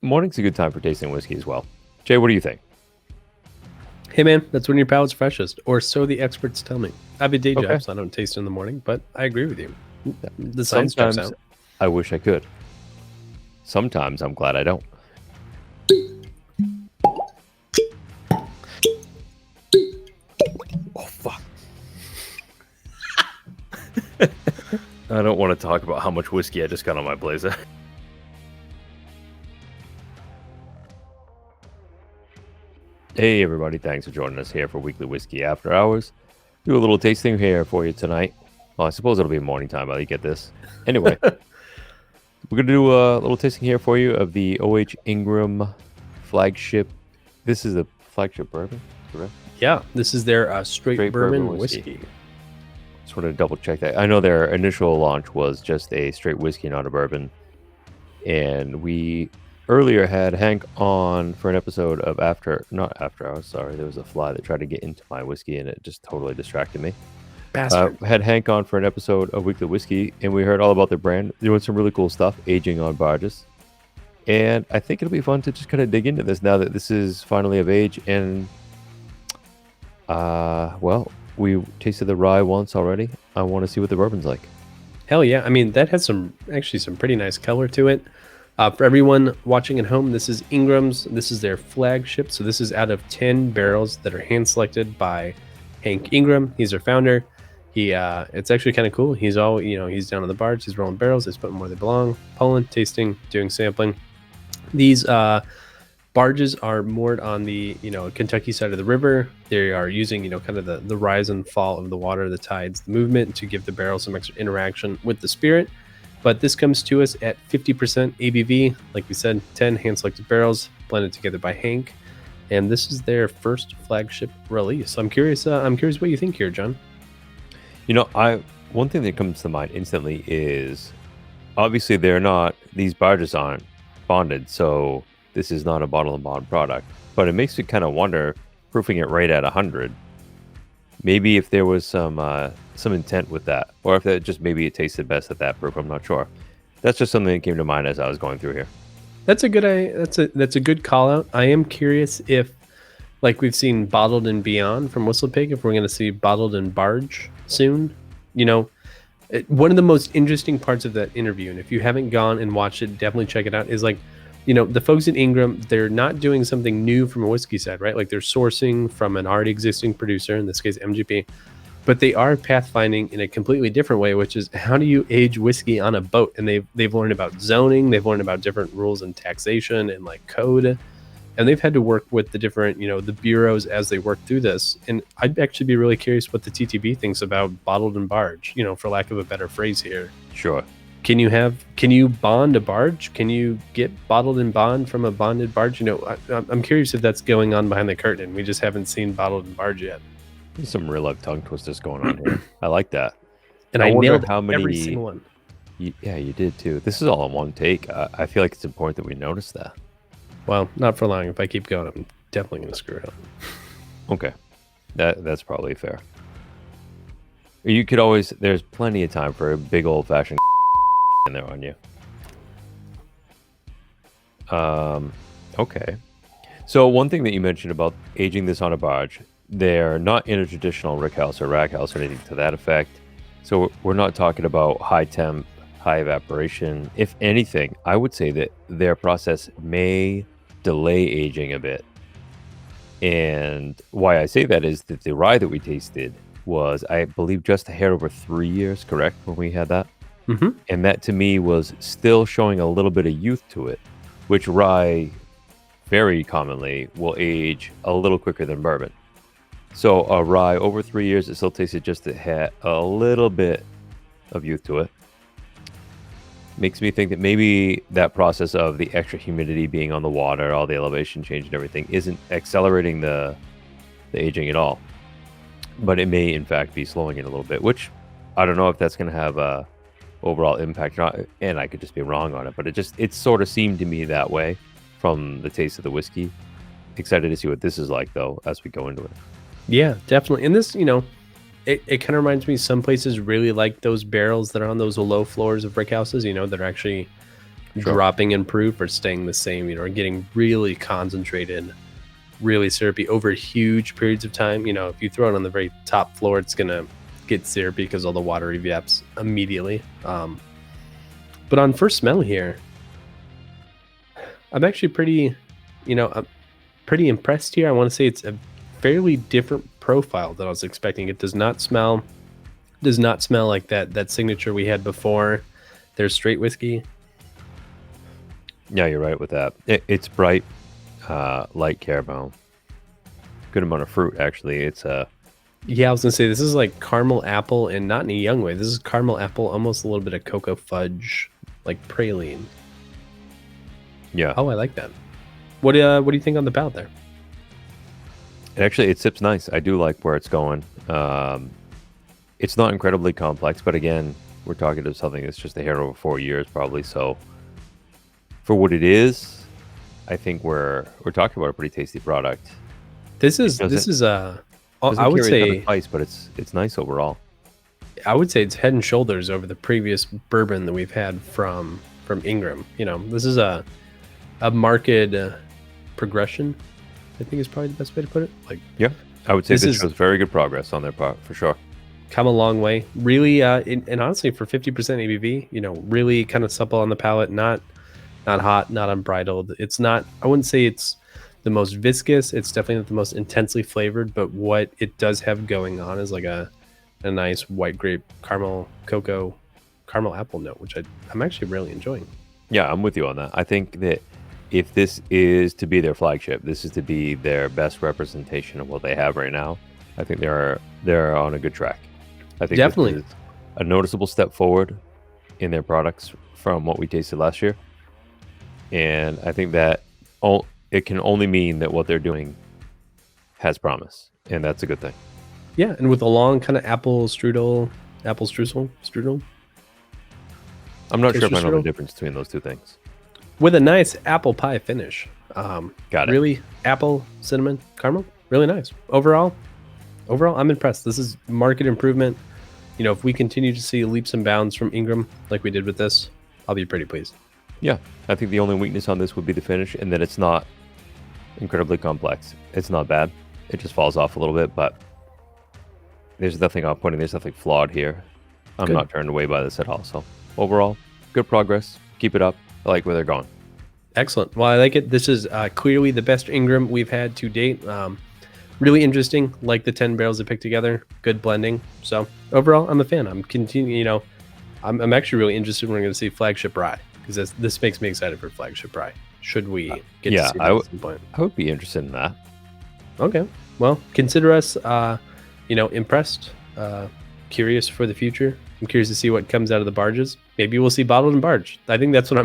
Morning's a good time for tasting whiskey as well. Jay, what do you think? Hey man, that's when your palate's freshest, or so the experts tell me. I have a day Okay. job, so I don't taste in the morning, but I agree with you. The science checks Sometimes out. I wish I could. Sometimes I'm glad I don't. Oh, fuck. I don't want to talk about how much whiskey I just got on my blazer. Hey, everybody. Thanks for joining us here for Weekly Whiskey After Hours. Do a little tasting here for you tonight. Well, I suppose it'll be morning time by you get this. Anyway, we're going to do a little tasting here for you of the OH Ingram Flagship. This is a flagship bourbon, correct? Yeah, this is their straight bourbon whiskey. Just wanted to double check that. I know their initial launch was just a straight whiskey, not a bourbon. And we earlier had Hank on for an episode of not After Hours, sorry. There was a fly that tried to get into my whiskey and it just totally distracted me. Bastard. Had Hank on for an episode of Weekly Whiskey, and we heard all about their brand, doing some really cool stuff, aging on barges. And I think it'll be fun to just kind of dig into this now that this is finally of age. And, well, we tasted the rye once already. I want to see what the bourbon's like. Hell yeah. I mean, that has some pretty nice color to it. For everyone watching at home, this is Ingram's. This is their flagship. So this is out of 10 barrels that are hand selected by Hank Ingram. He's their founder. It's actually kind of cool. He's he's down on the barge. He's rolling barrels. He's putting them where they belong, pulling, tasting, doing sampling. These barges are moored on the Kentucky side of the river. They are using kind of the rise and fall of the water, the tides, the movement to give the barrel some extra interaction with the spirit. But this comes to us at 50% ABV. Like we said, 10 hand selected barrels blended together by Hank, and this is their first flagship release. I'm curious what you think here, John. One thing that comes to mind instantly is obviously these barges aren't bonded, so this is not a bottle and bond product. But it makes me kind of wonder, proofing it right at 100, maybe if there was some intent with that, or if maybe it tasted best at that proof. I'm not sure. That's just something that came to mind as I was going through here. That's a good call out. I am curious if, like we've seen Bottled and Beyond from Whistlepig, if we're going to see Bottled and Barge soon. One of the most interesting parts of that interview, and if you haven't gone and watched it, definitely check it out, is the folks at Ingram, they're not doing something new from a whiskey side, right? Like they're sourcing from an already existing producer, in this case MGP, but they are pathfinding in a completely different way, which is how do you age whiskey on a boat? And they've learned about zoning, they've learned about different rules and taxation and like code, and they've had to work with the different, the bureaus as they work through this. And I'd actually be really curious what the TTB thinks about Bottled and Barge, for lack of a better phrase here. Sure. Can you bond a barge? Can you get bottled and bond from a bonded barge? I'm curious if that's going on behind the curtain. We just haven't seen Bottled and Barge yet. There's some real life tongue twisters going on here. I like that. And I nailed every single one. You did too. This is all in one take. I feel like it's important that we notice that. Well, not for long. If I keep going, I'm definitely going to screw it up. Okay. That's probably fair. You could always, there's plenty of time for a big old fashioned in there on you. Okay. So one thing that you mentioned about aging this on a barge, they're not in a traditional rick house or rack house or anything to that effect. So we're not talking about high temp, high evaporation. If anything, I would say that their process may delay aging a bit. And why I say that is that the rye that we tasted was, I believe, just a hair over 3 years, correct, when we had that? Mm-hmm. And that to me was still showing a little bit of youth to it, which rye very commonly will age a little quicker than bourbon. So a rye over 3 years, it still tasted just had a little bit of youth to it. Makes me think that maybe that process of the extra humidity being on the water, all the elevation change and everything isn't accelerating the aging at all. But it may in fact be slowing it a little bit, which I don't know if that's going to have a overall impact or not, and I could just be wrong on it, but it sort of seemed to me that way from the taste of the whiskey. Excited to see what this is like though as we go into it. Yeah, definitely. And this, it kind of reminds me, some places really like those barrels that are on those low floors of brick houses, that are actually dropping in proof or staying the same, or getting really concentrated, really syrupy over huge periods of time. If you throw it on the very top floor, it's going to get syrupy because all the water evaps immediately. But on first smell here, I'm actually pretty impressed here. I want to say it's a fairly different profile than I was expecting. It does not smell like that signature we had before. There's straight whiskey. Yeah, you're right with that. It's bright, light caramel. Good amount of fruit, actually. It's Yeah, I was gonna say this is like caramel apple, and not in a young way. This is caramel apple, almost a little bit of cocoa fudge, like praline. Yeah. Oh, I like that. What do you think on the palate there? And actually, it sips nice. I do like where it's going. It's not incredibly complex, but again, we're talking to something that's just a hair over 4 years, probably. So, for what it is, I think we're talking about a pretty tasty product. This is I would say spice, but it's nice overall. I would say it's head and shoulders over the previous bourbon that we've had from Ingram. This is a marked progression, I think is probably the best way to put it. Like, yeah, I would say this shows very good progress on their part for sure. Come a long way, really, and honestly, for 50% ABV, really kind of supple on the palate, not hot, not unbridled. It's not. I wouldn't say it's the most viscous. It's definitely not the most intensely flavored, but what it does have going on is like a nice white grape caramel apple note, which I'm actually really enjoying. Yeah, I'm with you on that. I think that if this is to be their flagship, this is to be their best representation of what they have right now. I think they're on a good track. I think definitely this is a noticeable step forward in their products from what we tasted last year, and I think that it can only mean that what they're doing has promise, and that's a good thing. Yeah, and with a long kind of apple streusel. I'm not sure if I know the difference between those two things. With a nice apple pie finish. Got it. Really, apple, cinnamon, caramel, really nice. Overall, I'm impressed. This is market improvement. If we continue to see leaps and bounds from Ingram like we did with this, I'll be pretty pleased. Yeah, I think the only weakness on this would be the finish, and that it's not incredibly complex. It's not bad. It just falls off a little bit, but there's nothing off-putting. There's nothing flawed here. I'm not turned away by this at all. So overall, good progress. Keep it up. I like where they're going. Excellent. Well, I like it. This is clearly the best Ingram we've had to date. Really interesting. Like the 10 barrels they picked together. Good blending. So overall, I'm a fan. I'm continuing. I'm actually really interested when we're going to see Flagship Rye, because this makes me excited for Flagship Rye. Should we get to see that at some point? I would be interested in that. Okay. Well, consider us, impressed, curious for the future. I'm curious to see what comes out of the barges. Maybe we'll see bottled and barge. I think that's what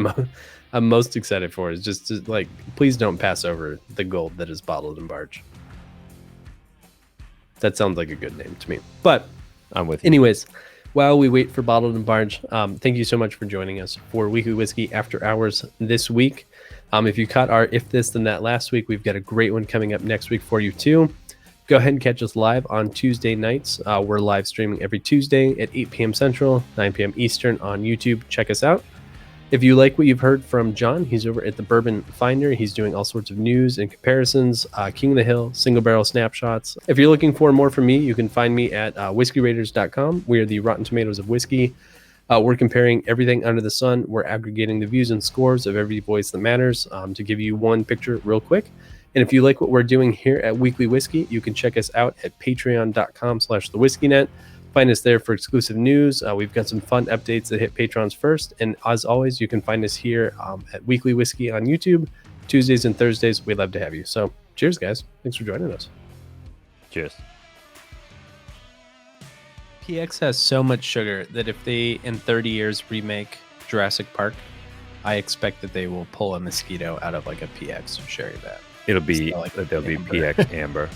I'm most excited for, is just to, please don't pass over the gold that is bottled and barge. That sounds like a good name to me. But I'm with you. Anyways, while we wait for bottled and barge, thank you so much for joining us for Weekly Whiskey After Hours this week. If you caught our If This Then That last week, we've got a great one coming up next week for you too. Go ahead and catch us live on Tuesday nights. We're live streaming every Tuesday at 8 p.m. Central, 9 p.m. Eastern on YouTube. Check us out. If you like what you've heard from John, he's over at the Bourbon Finder. He's doing all sorts of news and comparisons, King of the Hill, single barrel snapshots. If you're looking for more from me, you can find me at whiskyraiders.com. We are the Rotten Tomatoes of whiskey. We're comparing everything under the sun. We're aggregating the views and scores of every voice that matters to give you one picture real quick. And if you like what we're doing here at Weekly Whiskey, you can check us out at patreon.com/thewhiskeynet. Find us there for exclusive news. We've got some fun updates that hit patrons first. And as always, you can find us here at Weekly Whiskey on YouTube, Tuesdays and Thursdays. We'd love to have you. So cheers, guys. Thanks for joining us. Cheers. PX has so much sugar that if they, in 30 years, remake Jurassic Park, I expect that they will pull a mosquito out of like a PX sherry vat. There'll be PX Amber.